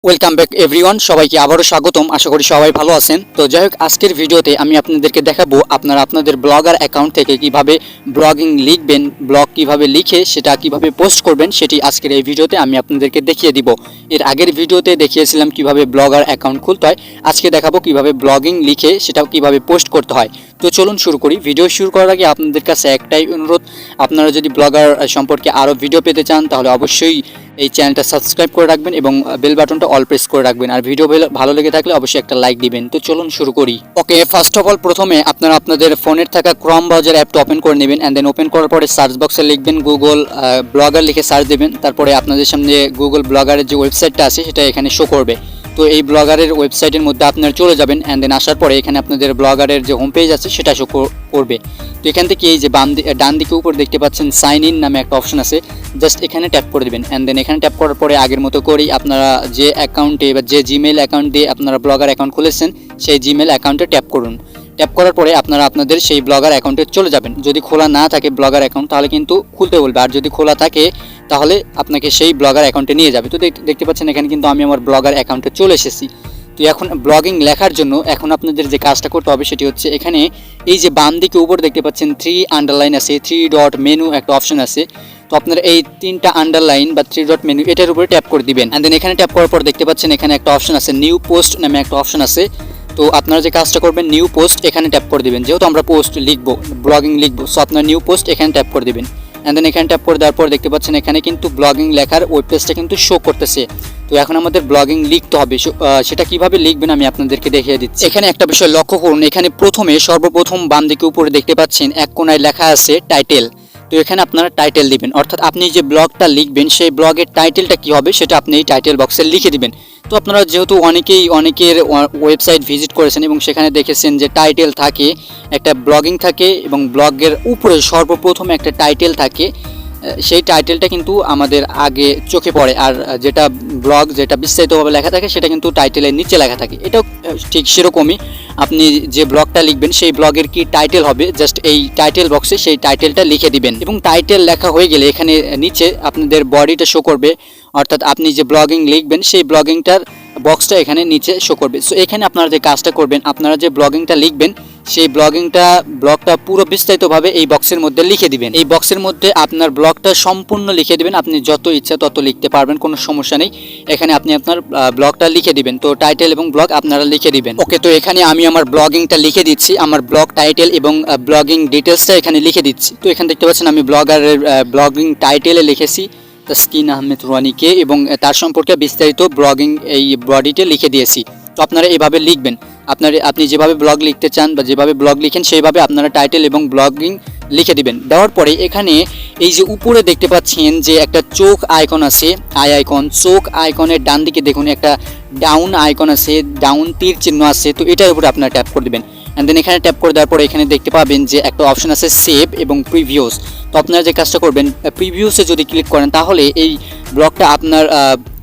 Welcome back everyone, সবাইকে আবারও স্বাগতম। আশা করি সবাই ভালো আছেন। তো যাই হোক, আজকের ভিডিওতে আমি আপনাদেরকে দেখাবো আপনারা আপনাদের ব্লগার অ্যাকাউন্ট থেকে কিভাবে ব্লগিং লিখবেন, ব্লগ কিভাবে লিখে সেটা কিভাবে পোস্ট করবেন, সেটি আজকের এই ভিডিওতে আমি আপনাদেরকে দেখিয়ে দিব। এর আগের ভিডিওতে দেখিয়েছিলাম কিভাবে ব্লগার অ্যাকাউন্ট খুলতে হয়, আজকে দেখাবো কিভাবে ব্লগিং লিখে সেটা কিভাবে পোস্ট করতে হয়। তো চলুন শুরু করি। ভিডিও শুরু করার আগে আপনাদের কাছে একটাই অনুরোধ, আপনারা যদি ব্লগার সম্পর্কে আরও ভিডিও পেতে চান তাহলে অবশ্যই এই চ্যানেলটা সাবস্ক্রাইব করে রাখবেন এবং বেল বাটনটা অল প্রেস করে রাখবেন। আর ভিডিও ভালো লেগে থাকলে অবশ্যই একটা লাইক দিবেন। তো চলুন শুরু করি। ওকে, ফার্স্ট অফ অল প্রথমে আপনারা আপনাদের ফোনের থাকা ক্রোম ব্রাউজার অ্যাপটা ওপেন করে নেবেন। অ্যান্ড দেন ওপেন করার পরে সার্চ বক্সে লিখবেন গুগল ব্লগার, লিখে সার্চ দেবেন। তারপরে আপনাদের সামনে গুগল ব্লগারের যে ওয়েবসাইটটা আছে সেটা এখানে শো করবে। তো এই ব্লগারের ওয়েবসাইটের মধ্যে আপনারা চলে যাবেন। অ্যান্ড দেন আসার পরে এখানে আপনাদের ব্লগারের যে হোম পেজ আছে সেটা শো করবে। তো এখান থেকে এই যে ডান দিকে উপর দেখতে পাচ্ছেন সাইন ইন নামে একটা অপশন আছে, জাস্ট এখানে ট্যাপ করে দেবেন। অ্যান্ড দেন এখানে ট্যাপ করার পরে আগের মতো করেই আপনারা যে অ্যাকাউন্টে বা যে জিমেল অ্যাকাউন্ট দিয়ে আপনারা ব্লগার অ্যাকাউন্ট খুলেছেন সেই জিমেল অ্যাকাউন্টে ট্যাপ করুন। ট্যাপ করার পরে আপনারা আপনাদের সেই ব্লগার অ্যাকাউন্টে চলে যাবেন। যদি খোলা না থাকে ব্লগার অ্যাকাউন্ট তাহলে কিন্তু খুলতে বলবে, আর যদি খোলা থাকে তাহলে আপনাকে সেই ব্লগার অ্যাকাউন্টে নিয়ে যাবে। তো দেখতে পাচ্ছেন এখানে কিন্তু আমি আমার ব্লগার অ্যাকাউন্টে চলে এসেছি। তো এখন ব্লগিং লেখার জন্য এখন আপনাদের যে কাজটা করতে হবে সেটি হচ্ছে, এখানে এই যে বাম দিকে উপর দেখতে পাচ্ছেন 3 আন্ডারলাইন আছে, 3 ডট মেনু একটা অপশন আছে। তো আপনারা এই 3টা আন্ডারলাইন বা 3 ডট মেনু এটার উপরে ট্যাপ করে দিবেন। অ্যান্ড দেন এখানে ট্যাপ করার পর দেখতে পাচ্ছেন এখানে একটা অপশন আছে, নিউ পোস্ট নামে একটা অপশন আছে। তো আপনারা যে কাজটা করবেন, নিউ পোস্ট এখানে ট্যাপ করে দিবেন। যেহেতু আমরা পোস্ট লিখবো, ব্লগিং লিখবো, সো আপনার নিউ পোস্ট এখানে ট্যাপ করে দিবেন। অ্যান্ড দেন এখানে ট্যাপ করে দেওয়ার পর দেখতে পাচ্ছেন এখানে কিন্তু ব্লগিং লেখার ওয়েব পেজটা কিন্তু শো করতেছে। তো এখন আমাদের ব্লগিং লিখতে হবে, সেটা কিভাবে লিখবেন আমি আপনাদেরকে দেখিয়ে দিচ্ছি। এখানে একটা বিষয় লক্ষ্য করুন, এখানে সর্বপ্রথম বাম দিকে উপরে দেখতে পাচ্ছেন এক কোণায় লেখা আছে টাইটেল। তো এখানে আপনারা টাইটেল দিবেন, অর্থাৎ আপনি যে ব্লগটা লিখবেন সেই ব্লগের টাইটেলটা কি হবে সেটা আপনি এই টাইটেল বক্সে লিখে দিবেন। তো আপনারা যেহেতু অনেকের ওয়েবসাইট ভিজিট করেছেন এবং সেখানে দেখেছেন যে টাইটেল থাকে, একটা ব্লগিং থাকে এবং ব্লগের উপরে সর্বপ্রথম একটা টাইটেল থাকে, সেই টাইটেলটা কিন্তু আমাদের আগে চোখে পড়ে। আর যেটা ব্লগ যেটা বিস্তারিতভাবে লেখা থাকে সেটা কিন্তু টাইটেলের নিচে লেখা থাকে। এটাও ঠিক সেরকমই, আপনি যে ব্লগটা লিখবেন সেই ব্লগের কি টাইটেল হবে, জাস্ট এই টাইটেল বক্সে সেই টাইটেলটা লিখে দিবেন। এবং টাইটেল লেখা হয়ে গেলে এখানে নিচে আপনাদের বডিটা শো করবে, অর্থাৎ আপনি যে ব্লগিং লিখবেন সেই ব্লগিংটার বক্সটা এখানে নিচে শো করবে। সো এখানে আপনারা যে কাজটা করবেন, আপনারা যে ব্লগিংটা লিখবেন সেই ব্লগটা পুরো বিস্তারিতভাবে এই বক্সের মধ্যে লিখে দিবেন। এই বক্সের মধ্যে আপনার ব্লগটা সম্পূর্ণ লিখে দিবেন। আপনি যত ইচ্ছা তত লিখতে পারবেন, কোনো সমস্যা নেই। এখানে আপনি আপনার ব্লগটা লিখে দিবেন। তো টাইটেল এবং ব্লগ আপনারা লিখে দিবেন। ওকে, তো এখানে আমি আমার ব্লগিংটা লিখে দিচ্ছি, আমার ব্লগ টাইটেল এবং ব্লগিং ডিটেলসটা এখানে লিখে দিচ্ছি। তো এখানে দেখতে পাচ্ছেন আমি ব্লগারের ব্লগিং টাইটেলে লিখেছি তাসকিন আহমেদ রুহানিকে, এবং তার সম্পর্কে বিস্তারিত ব্লগিং এই বডিতে লিখে দিয়েছি। তো আপনারা এভাবে লিখবেন। আপনি যেভাবে ব্লগ লিখতে চান বা যেভাবে ব্লগ লিখেন সেইভাবে আপনারা টাইটেল এবং ব্লগিং লিখে দিবেন। দেওয়ার পরে এখানে এই যে উপরে দেখতে পাচ্ছেন যে একটা চোখ আইকন আছে, আইকন, চোখ আইকনের ডান দিকে দেখুন একটা ডাউন আইকন আছে, ডাউন তীর চিহ্ন আছে। তো এটার উপরে আপনারা ট্যাপ করে দেবেন। অ্যান্ড দেন এখানে ট্যাপ করে দেওয়ার পরে এখানে দেখতে পাবেন যে একটা অপশন আছে সেভ এবং প্রিভিউস। তো আপনারা যে কাজটা করবেন, প্রিভিউসে যদি ক্লিক করেন তাহলে এই ব্লগটা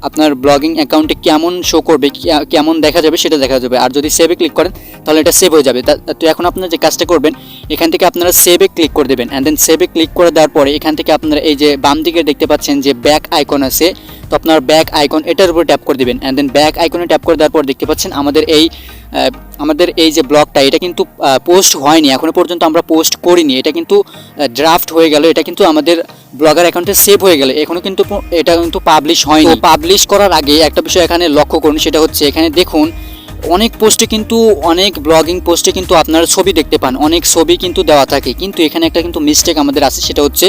আপনার ব্লগিং অ্যাকাউন্টে কেমন শো করবে, কেমন দেখা যাবে সেটা দেখা যাবে। আর যদি সেভে ক্লিক করেন তাহলে এটা সেভ হয়ে যাবে। তো এখন আপনারা যে কাজটা করবেন, এখান থেকে আপনারা সেভে ক্লিক করে দেবেন। অ্যান্ড দেন সেভে ক্লিক করে দেওয়ার পরে এখান থেকে আপনারা এই যে বাম দিকে দেখতে পাচ্ছেন যে ব্যাক আইকন আছে, তো আপনার ব্যাক আইকন এটার উপর ট্যাপ করে দেবেন। অ্যান্ড দেন ব্যাক আইকনে ট্যাপ করে দেওয়ার পর দেখতে পাচ্ছেন আমাদের এই যে ব্লগটা এটা কিন্তু পোস্ট হয়নি, এখনো পর্যন্ত আমরা পোস্ট করিনি, এটা কিন্তু ড্রাফট হয়ে গেল, এটা কিন্তু আমাদের ব্লগার অ্যাকাউন্টে সেভ হয়ে গেল, এখনো কিন্তু এটা কিন্তু পাবলিশ হয়নি। পাবলিশ করার আগে একটা বিষয় এখানে লক্ষ্য করুন, সেটা হচ্ছে এখানে দেখুন অনেক ব্লগিং পোস্টে কিন্তু আপনারা ছবি দেখতে পান, অনেক ছবি কিন্তু দেওয়া থাকে, কিন্তু এখানে একটা কিন্তু মিস্টেক আমাদের আছে, সেটা হচ্ছে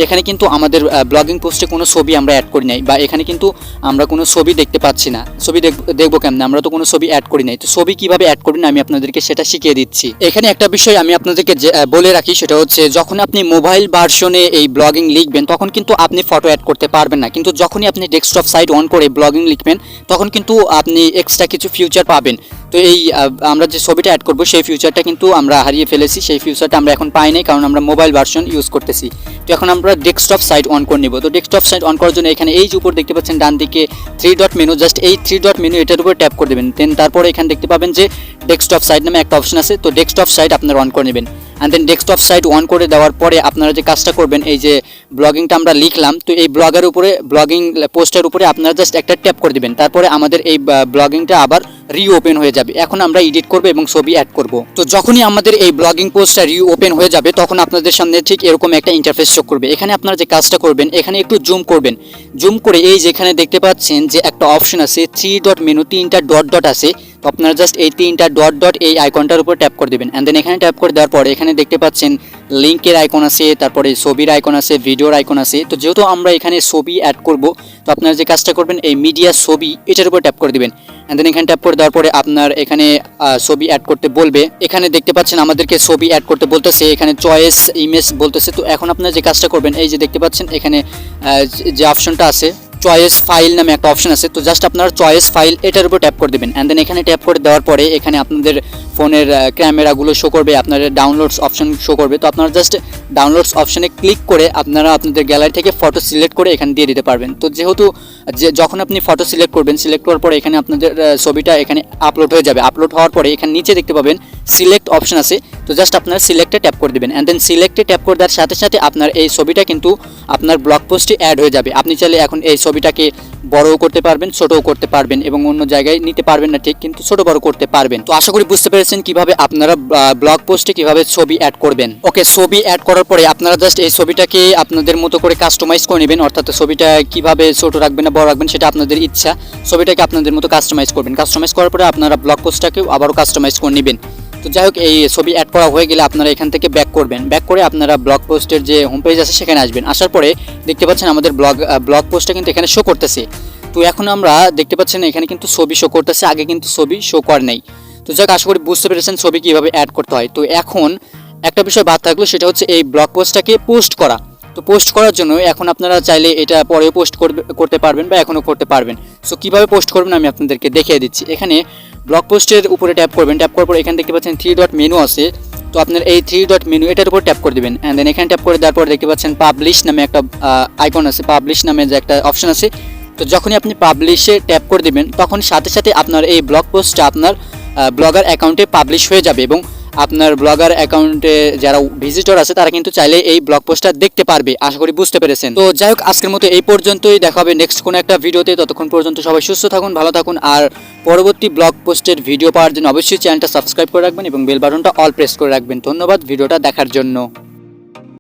এখানে কিন্তু আমাদের ব্লগিং পোস্টে কোনো ছবি আমরা অ্যাড করি নাই, বা এখানে কিন্তু আমরা কোনো ছবি দেখতে পাচ্ছি না। ছবি দেখবো কেমন, আমরা তো কোনো ছবি অ্যাড করি নাই। তো ছবি কিভাবে অ্যাড করবেন আমি আপনাদেরকে সেটা শিখিয়ে দিচ্ছি। এখানে একটা বিষয় আমি আপনাদেরকে বলে রাখি, সেটা হচ্ছে যখন আপনি মোবাইল ভার্সনে এই ব্লগিং লিখবেন তখন কিন্তু আপনি ফটো অ্যাড করতে পারবেন না, কিন্তু যখনই আপনি ডেস্কটপ সাইট অন করে ব্লগিং লিখবেন তখন কিন্তু আপনি এক্সট্রা কিছু ফিউচার পাবেন। তো এই আমরা যে ছবিটা অ্যাড করব সেই ফিউচারটা কিন্তু আমরা হারিয়ে ফেলেছি, সেই ফিউচারটা আমরা এখন পাই নাই, কারণ আমরা মোবাইল ভার্সন ইউজ করতেছি। তো এখন আমরা ডেস্কটপ সাইট অন করে নিব। তো ডেস্কটপ সাইট অন করার জন্য এখানে এই যে উপর দেখতে পাচ্ছেন ডান দিকে 3 ডট মেনু, জাস্ট এই 3 ডট মেনু এটার উপর ট্যাপ করে দেবেন। দেন তারপরে এখানে দেখতে পাবেন যে ডেস্কটপ সাইট নামে একটা অপশন আছে, তো ডেস্কটপ সাইট আপনারা অন করে নেবেন। And then desktop site on করে দেওয়ার পরে আপনারা যে কাজটা করবেন, এই যে ব্লগিংটা আমরা লিখলাম, তো এই ব্লগের উপরে ব্লগিং পোস্টের উপরে আপনারা জাস্ট একটা ট্যাপ করে দিবেন। তারপরে আমাদের এই ব্লগিংটা আবার রিওপেন হয়ে যাবে। এখন আমরা এডিট করব এবং ছবি অ্যাড করব। তো যখনই আমাদের এই ব্লগিং পোস্টটা রিওপেন হয়ে যাবে তখন আপনাদের সামনে ঠিক এরকম একটা ইন্টারফেস শো করবে। এখানে আপনারা যে কাজটা করবেন, এখানে একটু জুম করবেন। জুম করে এই যেখানে দেখতে পাচ্ছেন যে একটা অপশন আছে 3 ডট মেনু, 3টা ডট ডট আছে। তো আপনারা জাস্ট এই 3টা ডট ডট এই আইকনটার উপর ট্যাপ করে দেবেন। অ্যান্ড দেন এখানে ট্যাপ করে দেওয়ার পরে এখানে দেখতে পাচ্ছেন লিঙ্কের আইকন আছে, তারপরে ছবির আইকন আছে, ভিডিওর আইকন আছে। তো যেহেতু আমরা এখানে ছবি অ্যাড করব, তো আপনারা যে কাজটা করবেন এই মিডিয়া ছবি এটার উপর ট্যাপ করে দিবেন। অ্যান্ড দেন এখানে ট্যাপ করে দেওয়ার পরে আপনার এখানে ছবি অ্যাড করতে বলবে। এখানে দেখতে পাচ্ছেন আমাদেরকে ছবি অ্যাড করতে বলতেছে, এখানে চয়েস ইমেজ বলতেছে। তো এখন আপনারা যে কাজটা করবেন, এই যে দেখতে পাচ্ছেন এখানে যে অপশনটা আছে চয়েস ফাইল নামে একটা অপশন আছে। তো জাস্ট আপনার চয়েস ফাইল এটার উপর ট্যাপ করে দেবেন। অ্যান্ড দেন এখানে ট্যাপ করে দেওয়ার পরে এখানে আপনাদের ফোনের ক্যামেরাগুলো শো করবে, আপনাদের ডাউনলোডস অপশন শো করবে। তো আপনারা জাস্ট ডাউনলোডস অপশনে ক্লিক করে আপনারা আপনাদের গ্যালারি থেকে ফটো সিলেক্ট করে এখানে দিয়ে দিতে পারবেন। তো যেহেতু যখন আপনি ফটো সিলেক্ট করবেন, সিলেক্ট করার পরে এখানে আপনাদের ছবিটা এখানে আপলোড হয়ে যাবে। আপলোড হওয়ার পরে এখানে নিচে দেখতে পাবেন সিলেক্ট অপশন আছে। তো জাস্ট আপনারা সিলেক্টে ট্যাপ করে দেবেন। অ্যান্ড দেন সিলেক্টে ট্যাপ করে দেওয়ার সাথে সাথে আপনার এই ছবিটা কিন্তু আপনার ব্লগ পোস্টে অ্যাড হয়ে যাবে। আপনি চাইলে এখন এই ছবিটাকে বড়ও করতে পারবেন, ছোটও করতে পারবেন এবং অন্য জায়গায় নিতে পারবেন না ঠিক, কিন্তু ছোট বড় করতে পারবেন। তো আশা করি বুঝতে পেরেছেন কিভাবে আপনারা ব্লগ পোস্টে কিভাবে ছবি অ্যাড করবেন। ওকে, ছবি অ্যাড করার পরে আপনারা জাস্ট এই ছবিটাকে আপনাদের মতো করে কাস্টমাইজ করে নেবেন। অর্থাৎ ছবিটা কিভাবে ছোট রাখবেন না বড় রাখবেন সেটা আপনাদের ইচ্ছা। ছবিটাকে আপনাদের মতো কাস্টমাইজ করবেন। কাস্টমাইজ করার পরে আপনারা ব্লগ পোস্টটাকেও আবারও কাস্টমাইজ করে নেবেন। তো যাই হোক, এই ছবি অ্যাড করা হয়ে গেলে আপনারা এখান থেকে ব্যাক করবেন। ব্যাক করে আপনারা ব্লগ পোস্টের যে হোম পেজ আছে সেখানে আসবেন। আসার পরে দেখতে পাচ্ছেন আমাদের ব্লগ পোস্টটা কিন্তু এখানে শো করতেছে। তো এখন আমরা দেখতে পাচ্ছেন এখানে কিন্তু ছবি শো করতেছে, আগে কিন্তু ছবি শো করে নাই। তো যাক, আশা করি বুঝতে পেরেছেন ছবি কীভাবে অ্যাড করতে হয়। তো এখন একটা বিষয় বাদ থাকলো, সেটা হচ্ছে এই ব্লগ পোস্টটাকে পোস্ট করা। তো পোস্ট করার জন্য এখন আপনারা চাইলে এটা পরেও পোস্ট করতে পারবেন বা এখনও করতে পারবেন। সো কীভাবে পোস্ট করবেন আমি আপনাদেরকে দেখিয়ে দিচ্ছি। এখানে ব্লগ পোস্টের উপরে ট্যাপ করবেন। ট্যাপ করার পর এখানে দেখতে পাচ্ছেন 3 ডট মেনু আছে। তো আপনার এই 3 ডট মেনু এটার উপর ট্যাপ করে দেবেন। অ্যান্ড দেন এখানে ট্যাপ করে দেওয়ার পর দেখতে পাচ্ছেন পাবলিশ নামে একটা আইকন আছে, পাবলিশ নামে যে একটা অপশন আছে। তো যখনই আপনি পাবলিশে ট্যাপ করে দেবেন তখন সাথে সাথে আপনার এই ব্লগ পোস্টটা আপনার ব্লগার অ্যাকাউন্টে পাবলিশ হয়ে যাবে এবং আপনার ব্লগার অ্যাকাউন্টে যারা ভিজিটর আছে তারা কিন্তু চাইলে এই ব্লগ পোস্টটা দেখতে পারবে। আশা করি বুঝতে পেরেছেন। তো যাই হোক, আজকের মতো এই পর্যন্তই। দেখা হবে নেক্সট কোনো একটা ভিডিওতে। ততক্ষণ পর্যন্ত সবাই সুস্থ থাকুন, ভালো থাকুন। আর পরবর্তী ব্লগ পোস্টের ভিডিও পাওয়ার জন্য অবশ্যই চ্যানেলটা সাবস্ক্রাইব করে রাখবেন এবং বেল বাটনটা অল প্রেস করে রাখবেন। ধন্যবাদ ভিডিওটা দেখার জন্য।